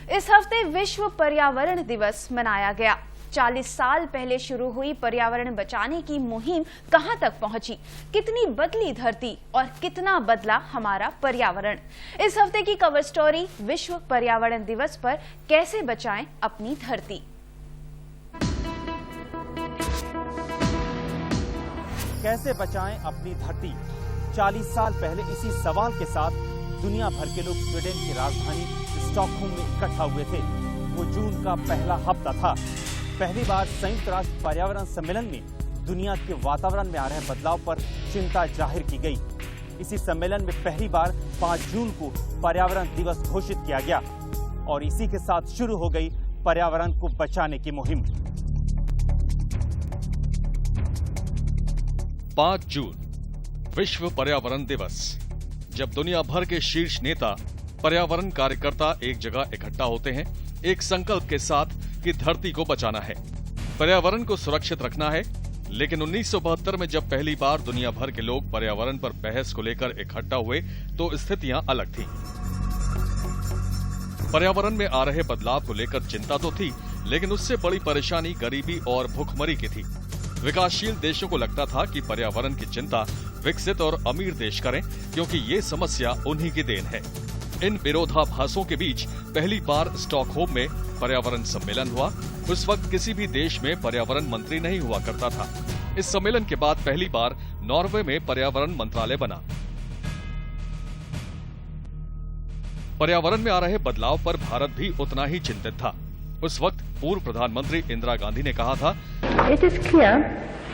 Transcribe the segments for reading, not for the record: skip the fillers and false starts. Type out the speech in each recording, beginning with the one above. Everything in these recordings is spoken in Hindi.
इस हफ्ते विश्व पर्यावरण दिवस मनाया गया। 40 साल पहले शुरू हुई पर्यावरण बचाने की मुहिम कहां तक पहुंची, कितनी बदली धरती और कितना बदला हमारा पर्यावरण। इस हफ्ते की कवर स्टोरी विश्व पर्यावरण दिवस पर कैसे बचाएं अपनी धरती। कैसे बचाएं अपनी धरती। 40 साल पहले इसी सवाल के साथ दुनिया भर के लोग स्वीडन की राजधानी स्टॉकहोम में इकट्ठा हुए थे। वो जून का पहला हफ्ता था। पहली बार संयुक्त राष्ट्र पर्यावरण सम्मेलन में दुनिया के वातावरण में आ रहे बदलाव पर चिंता जाहिर की गई। इसी सम्मेलन में पहली बार 5 जून को पर्यावरण दिवस घोषित किया गया और इसी के साथ शुरू हो गई पर्यावरण को बचाने की मुहिम। 5 जून विश्व पर्यावरण दिवस। जब दुनिया भर के शीर्ष नेता, पर्यावरण कार्यकर्ता एक जगह इकट्ठा होते हैं एक संकल्प के साथ कि धरती को बचाना है, पर्यावरण को सुरक्षित रखना है। लेकिन 1972 में जब पहली बार दुनिया भर के लोग पर्यावरण पर बहस को लेकर इकट्ठा हुए तो स्थितियां अलग थीं। पर्यावरण में आ रहे बदलाव को लेकर चिंता तो थी, लेकिन उससे बड़ी परेशानी गरीबी और भुखमरी की थी। विकासशील देशों को लगता था कि पर्यावरण की चिंता विकसित और अमीर देश करें, क्योंकि ये समस्या उन्हीं की देन है। इन विरोधाभासों के बीच पहली बार स्टॉकहोम में पर्यावरण सम्मेलन हुआ। उस वक्त किसी भी देश में पर्यावरण मंत्री नहीं हुआ करता था। इस सम्मेलन के बाद पहली बार नॉर्वे में पर्यावरण मंत्रालय बना। पर्यावरण में आ रहे बदलाव पर भारत भी उतना ही चिंतित था। उस वक्त पूर्व प्रधानमंत्री इंदिरा गांधी ने कहा था, It is clear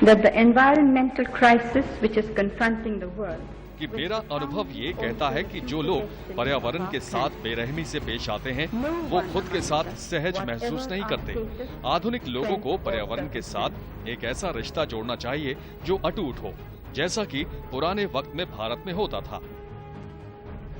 that the environmental crisis which is confronting the world कि मेरा अनुभव ये कहता है कि जो लोग पर्यावरण के साथ बेरहमी से पेश आते हैं वो खुद के साथ सहज महसूस नहीं करते। आधुनिक लोगों को पर्यावरण के साथ एक ऐसा रिश्ता जोड़ना चाहिए जो अटूट हो, जैसा कि पुराने वक्त में भारत में होता था।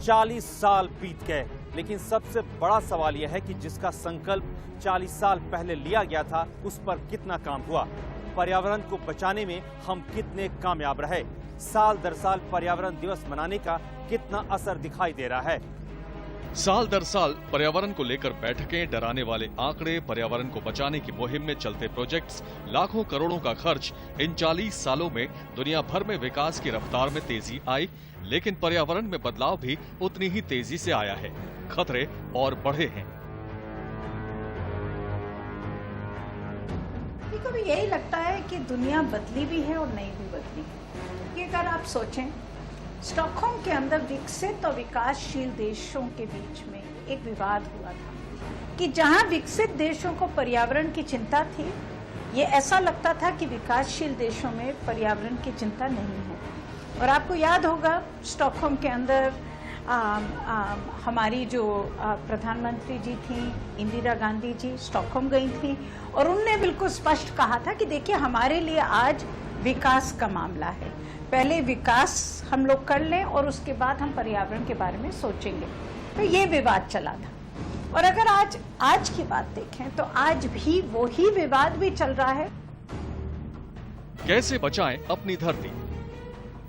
40 साल बीत गए, लेकिन सबसे बड़ा सवाल यह है कि जिसका संकल्प 40 साल पहले लिया गया था उस पर कितना काम हुआ। पर्यावरण को बचाने में हम कितने कामयाब रहे। साल दर साल पर्यावरण दिवस मनाने का कितना असर दिखाई दे रहा है। साल दर साल पर्यावरण को लेकर बैठकें, डराने वाले आंकड़े, पर्यावरण को बचाने की मुहिम में चलते प्रोजेक्ट्स, लाखों करोड़ों का खर्च। इन 40 सालों में दुनिया भर में विकास की रफ्तार में तेजी आई, लेकिन पर्यावरण में बदलाव भी उतनी ही तेजी से आया है। खतरे और बढ़े हैं। कभी यही लगता है कि दुनिया बदली भी है और नहीं भी बदली है। कि अगर आप सोचें, स्टॉकहोम के अंदर विकसित और विकासशील देशों के बीच में एक विवाद हुआ था कि जहां विकसित देशों को पर्यावरण की चिंता थी, ये ऐसा लगता था कि विकासशील देशों में पर्यावरण की चिंता नहीं है। और आपको याद होगा, स्टॉकहोम के अंदर हमारी जो प्रधानमंत्री जी थी इंदिरा गांधी जी स्टॉकहोम गई थी और उनने बिल्कुल स्पष्ट कहा था कि देखिए, हमारे लिए आज विकास का मामला है। पहले विकास हम लोग कर लें और उसके बाद हम पर्यावरण के बारे में सोचेंगे। तो ये विवाद चला था। और अगर आज की बात देखें तो आज भी वही विवाद भी चल रहा है। कैसे बचाएं अपनी धरती।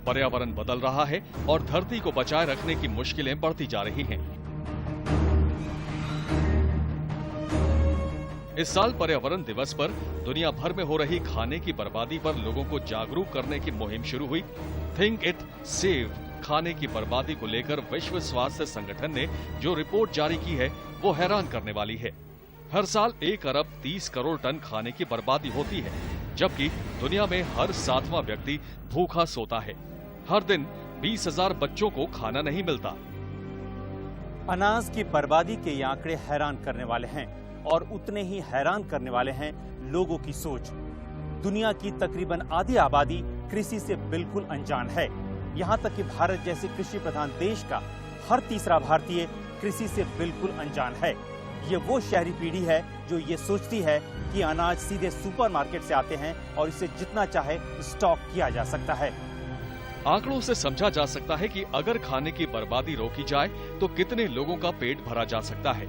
पर्यावरण बदल रहा है और धरती को बचाए रखने की मुश्किलें बढ़ती जा रही हैं। इस साल पर्यावरण दिवस पर दुनिया भर में हो रही खाने की बर्बादी पर लोगों को जागरूक करने की मुहिम शुरू हुई। थिंक इट सेव खाने की बर्बादी को लेकर विश्व स्वास्थ्य संगठन ने जो रिपोर्ट जारी की है वो हैरान करने वाली है। हर साल 1 अरब 30 करोड़ टन खाने की बर्बादी होती है, जबकि दुनिया में हर 7वां व्यक्ति भूखा सोता है। हर दिन 20,000 बच्चों को खाना नहीं मिलता। अनाज की बर्बादी के ये आंकड़े हैरान करने वाले हैं और उतने ही हैरान करने वाले हैं लोगों की सोच। दुनिया की तकरीबन आधी आबादी कृषि से बिल्कुल अनजान है। यहाँ तक कि भारत जैसे कृषि प्रधान देश का हर तीसरा भारतीय कृषि से बिल्कुल अनजान है। ये वो शहरी पीढ़ी है जो ये सोचती है कि अनाज सीधे सुपरमार्केट से आते हैं और इसे जितना चाहे स्टॉक किया जा सकता है। आंकड़ों से समझा जा सकता है कि अगर खाने की बर्बादी रोकी जाए तो कितने लोगों का पेट भरा जा सकता है।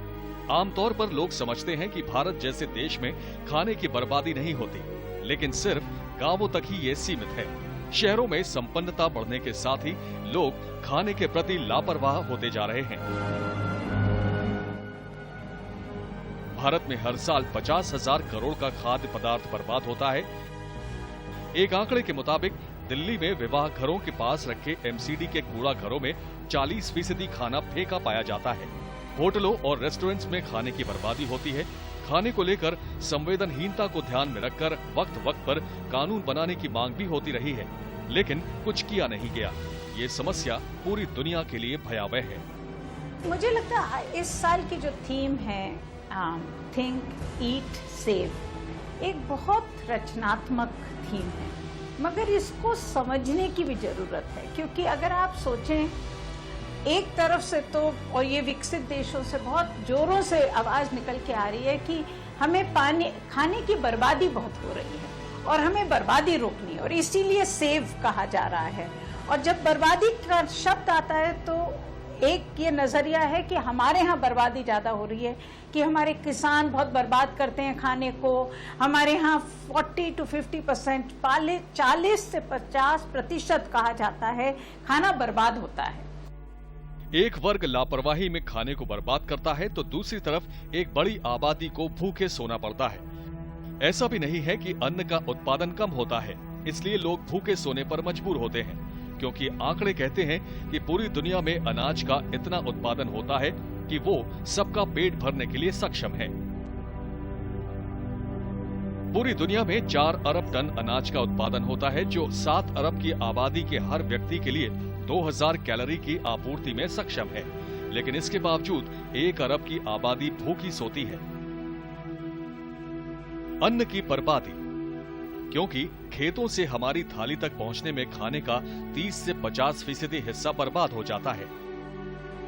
आमतौर पर लोग समझते हैं कि भारत जैसे देश में खाने की बर्बादी नहीं होती, लेकिन सिर्फ गांवों तक ही ये सीमित है। शहरों में संपन्नता बढ़ने के साथ ही लोग खाने के प्रति लापरवाह होते जा रहे हैं। भारत में हर साल 50,000 करोड़ का खाद्य पदार्थ बर्बाद होता है। एक आंकड़े के मुताबिक दिल्ली में विवाह घरों के पास रखे एमसीडी के कूड़ा घरों में 40% खाना फेंका पाया जाता है। होटलों और रेस्टोरेंट्स में खाने की बर्बादी होती है। खाने को लेकर संवेदनहीनता को ध्यान में रखकर वक्त वक्त पर कानून बनाने की मांग भी होती रही है, लेकिन कुछ किया नहीं गया। ये समस्या पूरी दुनिया के लिए भयावह है। मुझे लगता है इस साल की जो थीम है थिंक ईट सेव, एक बहुत रचनात्मक थीम है, मगर इसको समझने की भी जरूरत है। क्योंकि अगर आप सोचें, एक तरफ से तो, और ये विकसित देशों से बहुत जोरों से आवाज निकल के आ रही है कि हमें खाने की बर्बादी बहुत हो रही है और हमें बर्बादी रोकनी है, और इसीलिए सेव कहा जा रहा है। और जब बर्बादी का शब्द आता है तो एक ये नजरिया है कि हमारे यहाँ बर्बादी ज्यादा हो रही है, कि हमारे किसान बहुत बर्बाद करते हैं खाने को। हमारे यहाँ 40 to 50%, 40 से 50% कहा जाता है खाना बर्बाद होता है। एक वर्ग लापरवाही में खाने को बर्बाद करता है तो दूसरी तरफ एक बड़ी आबादी को भूखे सोना पड़ता है। ऐसा भी नहीं है कि अन्न का उत्पादन कम होता है, इसलिए लोग भूखे सोने पर मजबूर होते हैं, क्योंकि आंकड़े कहते हैं कि पूरी दुनिया में अनाज का इतना उत्पादन होता है कि वो सबका पेट भरने के लिए सक्षम है। पूरी दुनिया में 4 अरब टन अनाज का उत्पादन होता है, जो 7 अरब की आबादी के हर व्यक्ति के लिए 2000 कैलोरी की आपूर्ति में सक्षम है। लेकिन इसके बावजूद 1 अरब की आबादी भूखी सोती है। अन्न की बर्बादी, क्योंकि खेतों से हमारी थाली तक पहुंचने में खाने का 30 से 50% हिस्सा बर्बाद हो जाता है।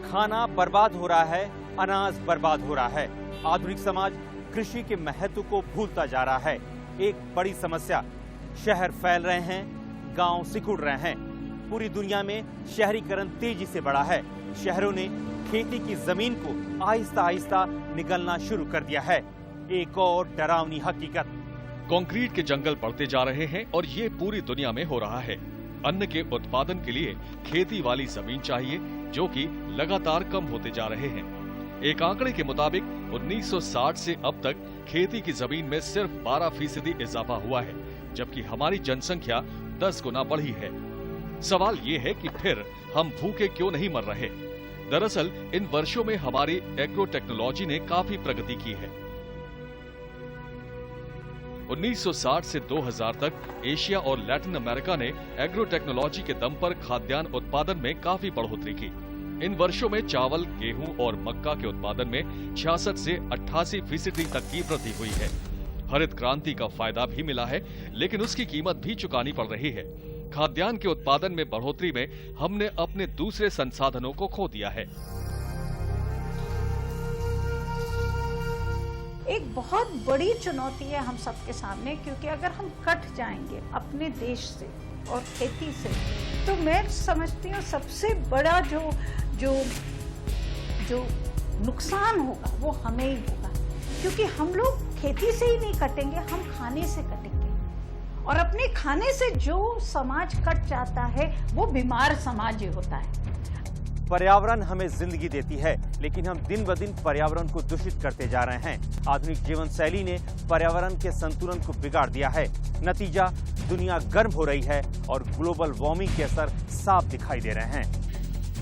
खाना बर्बाद हो रहा है, अनाज बर्बाद हो रहा है। आधुनिक समाज कृषि के महत्व को भूलता जा रहा है। एक बड़ी समस्या, शहर फैल रहे हैं, गांव सिकुड़ रहे हैं। पूरी दुनिया में शहरीकरण तेजी से बढ़ा है। शहरों ने खेती की जमीन को आहिस्ता आहिस्ता निगलना शुरू कर दिया है। एक और डरावनी हकीकत, कंक्रीट के जंगल बढ़ते जा रहे हैं और ये पूरी दुनिया में हो रहा है। अन्न के उत्पादन के लिए खेती वाली जमीन चाहिए, जो कि लगातार कम होते जा रहे हैं। एक आंकड़े के मुताबिक 1960 से अब तक खेती की जमीन में सिर्फ 12% इजाफा हुआ है, जबकि हमारी जनसंख्या 10 गुना बढ़ी है। सवाल ये है कि फिर हम भूखे क्यों नहीं मर रहे? दरअसल इन वर्षों में हमारी एग्रो टेक्नोलॉजी ने काफी प्रगति की है। 1960 से 2000 तक एशिया और लैटिन अमेरिका ने एग्रो टेक्नोलॉजी के दम पर खाद्यान्न उत्पादन में काफी बढ़ोतरी की। इन वर्षों में चावल, गेहूं और मक्का के उत्पादन में 66 से 88% तक की वृद्धि हुई है। हरित क्रांति का फायदा भी मिला है, लेकिन उसकी कीमत भी चुकानी पड़ रही है। खाद्यान्न के उत्पादन में बढ़ोतरी में हमने अपने दूसरे संसाधनों को खो दिया है। एक बहुत बड़ी चुनौती है हम सबके सामने, क्योंकि अगर हम कट जाएंगे अपने देश से और खेती से, तो मैं समझती हूँ सबसे बड़ा जो नुकसान होगा वो हमें ही होगा। क्योंकि हम लोग खेती से ही नहीं कटेंगे, हम खाने से कटेंगे, और अपने खाने से जो समाज कट जाता है वो बीमार समाज ही होता है। पर्यावरण हमें जिंदगी देती है, लेकिन हम दिन ब दिन पर्यावरण को दूषित करते जा रहे हैं। आधुनिक जीवन शैली ने पर्यावरण के संतुलन को बिगाड़ दिया है। नतीजा, दुनिया गर्म हो रही है और ग्लोबल वार्मिंग के असर साफ दिखाई दे रहे हैं।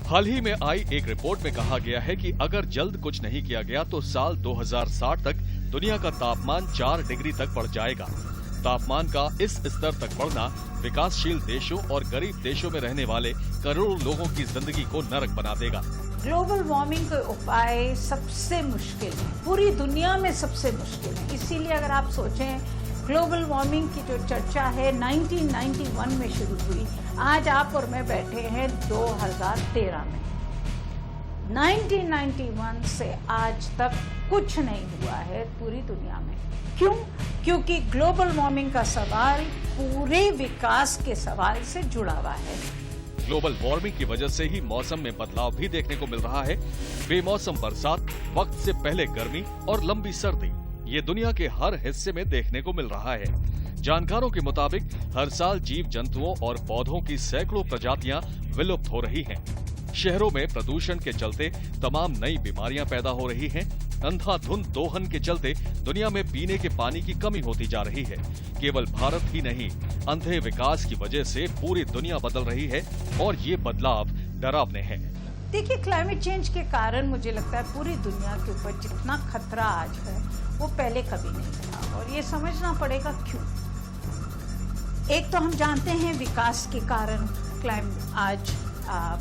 हाल ही में आई एक रिपोर्ट में कहा गया है कि अगर जल्द कुछ नहीं किया गया तो साल 2060 तक दुनिया का तापमान 4 डिग्री तक बढ़ जाएगा। तापमान का इस स्तर तक बढ़ना विकासशील देशों और गरीब देशों में रहने वाले करोड़ों लोगों की जिंदगी को नरक बना देगा। ग्लोबल वार्मिंग के उपाय सबसे मुश्किल है, पूरी दुनिया में सबसे मुश्किल है। इसीलिए अगर आप सोचें, ग्लोबल वार्मिंग की जो चर्चा है 1991 में शुरू हुई, आज आप और मैं बैठे हैं 2013 में। 1991 से आज तक कुछ नहीं हुआ है पूरी दुनिया में। क्यों? क्योंकि ग्लोबल वार्मिंग का सवाल पूरे विकास के सवाल से जुड़ा हुआ है। ग्लोबल वार्मिंग की वजह से ही मौसम में बदलाव भी देखने को मिल रहा है। बेमौसम बरसात, वक्त से पहले गर्मी और लंबी सर्दी, ये दुनिया के हर हिस्से में देखने को मिल रहा है। जानकारों के मुताबिक हर साल जीव जंतुओं और पौधों की सैकड़ों प्रजातियां विलुप्त हो रही हैं। शहरों में प्रदूषण के चलते तमाम नई बीमारियां पैदा हो रही हैं। अंधाधुंध दोहन के चलते दुनिया में पीने के पानी की कमी होती जा रही है। केवल भारत ही नहीं, अंधे विकास की वजह से पूरी दुनिया बदल रही है और ये बदलाव डरावने हैं। देखिए, क्लाइमेट चेंज के कारण मुझे लगता है पूरी दुनिया के ऊपर जितना खतरा आज है वो पहले कभी नहीं था, और ये समझना पड़ेगा क्यों। एक तो हम जानते हैं विकास के कारण आज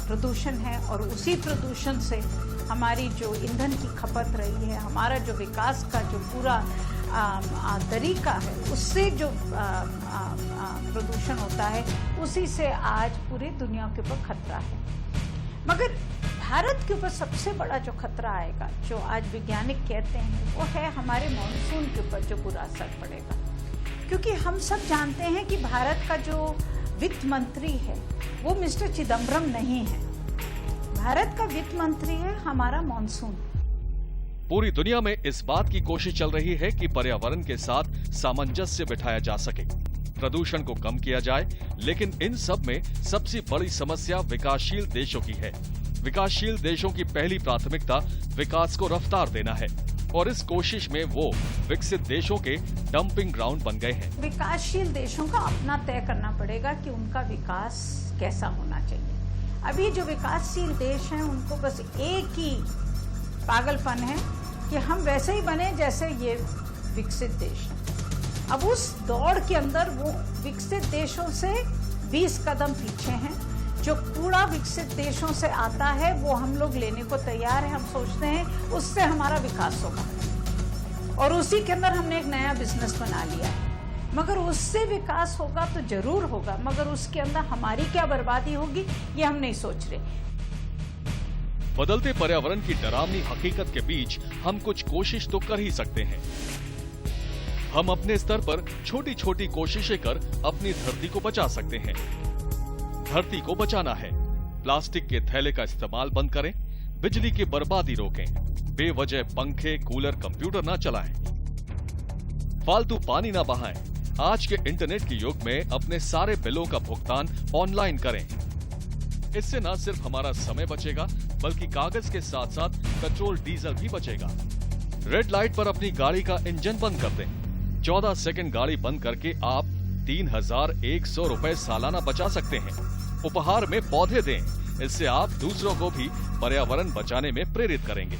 प्रदूषण है, और उसी प्रदूषण से हमारी जो ईंधन की खपत रही है, हमारा जो विकास का जो पूरा तरीका है, उससे जो प्रदूषण होता है, उसी से आज पूरी दुनिया के ऊपर खतरा है। मगर भारत के ऊपर सबसे बड़ा जो खतरा आएगा, जो आज वैज्ञानिक कहते हैं, वो है हमारे मानसून के ऊपर जो बुरा असर पड़ेगा। क्योंकि हम सब जानते हैं कि भारत का जो वित्त मंत्री है वो मिस्टर चिदम्बरम नहीं है। भारत का वित्त मंत्री है हमारा मानसून। पूरी दुनिया में इस बात की कोशिश चल रही है कि पर्यावरण के साथ सामंजस्य बिठाया जा सके, प्रदूषण को कम किया जाए, लेकिन इन सब में सबसे बड़ी समस्या विकासशील देशों की है। विकासशील देशों की पहली प्राथमिकता विकास को रफ्तार देना है, और इस कोशिश में वो विकसित देशों के डंपिंग ग्राउंड बन गए हैं। विकासशील देशों का अपना तय करना पड़ेगा कि उनका विकास कैसा होना चाहिए। अभी जो विकासशील देश हैं उनको बस एक ही पागलपन है कि हम वैसे ही बने जैसे ये विकसित देश हैं। अब उस दौड़ के अंदर वो विकसित देशों से 20 कदम पीछे हैं। जो कूड़ा विकसित देशों से आता है वो हम लोग लेने को तैयार हैं। हम सोचते हैं उससे हमारा विकास होगा, और उसी के अंदर हमने एक नया बिजनेस बना लिया है। मगर उससे विकास होगा तो जरूर होगा, मगर उसके अंदर हमारी क्या बर्बादी होगी ये हम नहीं सोच रहे। बदलते पर्यावरण की डरावनी हकीकत के बीच हम कुछ कोशिश तो कर ही सकते हैं। हम अपने स्तर पर छोटी छोटी कोशिशें कर अपनी धरती को बचा सकते हैं। धरती को बचाना है, प्लास्टिक के थैले का इस्तेमाल बंद करें, बिजली की बर्बादी रोकें, बेवजह पंखे, कूलर, कंप्यूटर ना चलाएं, फालतू पानी ना बहाएं। आज के इंटरनेट के युग में अपने सारे बिलों का भुगतान ऑनलाइन करें। इससे न सिर्फ हमारा समय बचेगा, बल्कि कागज के साथ साथ पेट्रोल डीजल भी बचेगा। रेड लाइट पर अपनी गाड़ी का इंजन बंद कर दें। 14 सेकंड गाड़ी बंद करके आप 3100 रुपए सालाना बचा सकते हैं। उपहार में पौधे दें, इससे आप दूसरों को भी पर्यावरण बचाने में प्रेरित करेंगे।